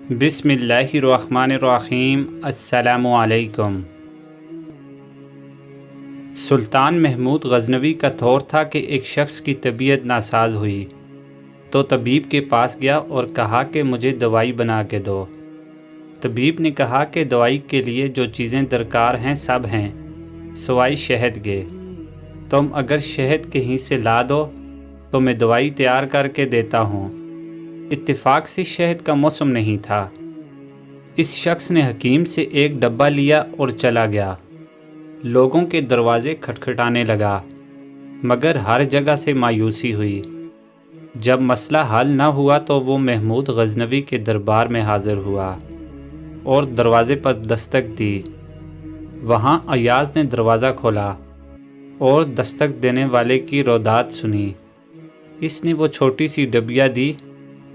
बिस्मिल्लाहिर्रहमानिर्रहीम। अस्सलामु अलैकुम। सुल्तान महमूद गज़नवी का दौर था कि एक शख्स की तबीयत नासाज हुई तो तबीब के पास गया और कहा कि मुझे दवाई बना के दो। तबीब ने कहा कि दवाई के लिए जो चीज़ें दरकार हैं सब हैं सिवाय शहद के। तुम अगर शहद कहीं से ला दो तो मैं दवाई तैयार करके देता हूँ। इत्तेफाक से शहद का मौसम नहीं था। इस शख्स ने हकीम से एक डब्बा लिया और चला गया। लोगों के दरवाजे खटखटाने लगा मगर हर जगह से मायूसी हुई। जब मसला हल न हुआ तो वो महमूद गज़नवी के दरबार में हाज़िर हुआ और दरवाज़े पर दस्तक दी। वहाँ अयाज़ ने दरवाज़ा खोला और दस्तक देने वाले की रोदात सुनी। इसने वो छोटी सी डबिया दी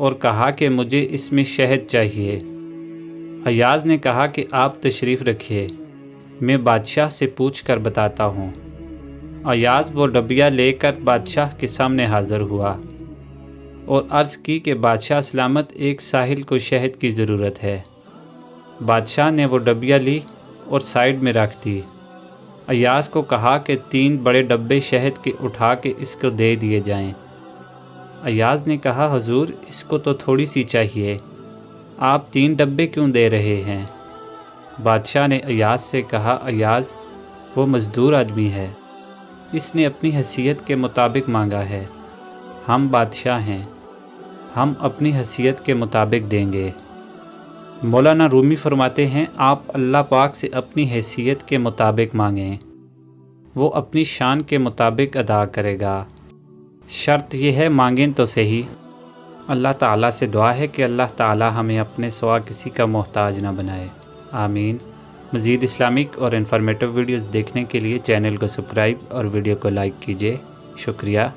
और कहा कि मुझे इसमें शहद चाहिए। अयाज़ ने कहा कि आप तशरीफ़ रखिए, मैं बादशाह से पूछ कर बताता हूँ। अयाज़ वो डबिया लेकर बादशाह के सामने हाज़िर हुआ और अर्ज़ की कि बादशाह सलामत, एक साहिल को शहद की ज़रूरत है। बादशाह ने वो डबिया ली और साइड में रख दी। अयाज़ को कहा कि 3 बड़े डब्बे शहद के उठा के इसको दे दिए जाएं। अयाज़ ने कहा, हुजूर इसको तो थोड़ी सी चाहिए, आप 3 डब्बे क्यों दे रहे हैं? बादशाह ने अयाज़ से कहा, अयाज़ वो मज़दूर आदमी है, इसने अपनी हैसियत के मुताबिक मांगा है। हम बादशाह हैं, हम अपनी हैसियत के मुताबिक देंगे। मौलाना रूमी फरमाते हैं, आप अल्लाह पाक से अपनी हैसियत के मुताबिक मांगें, वो अपनी शान के मुताबिक अदा करेगा। शर्त यह है मांगें तो सही। अल्लाह ताला से दुआ है कि अल्लाह ताला हमें अपने सिवा किसी का मोहताज ना बनाए। आमीन। मज़ीद इस्लामिक और इन्फॉर्मेटिव वीडियोज़ देखने के लिए चैनल को सब्सक्राइब और वीडियो को लाइक कीजिए। शुक्रिया।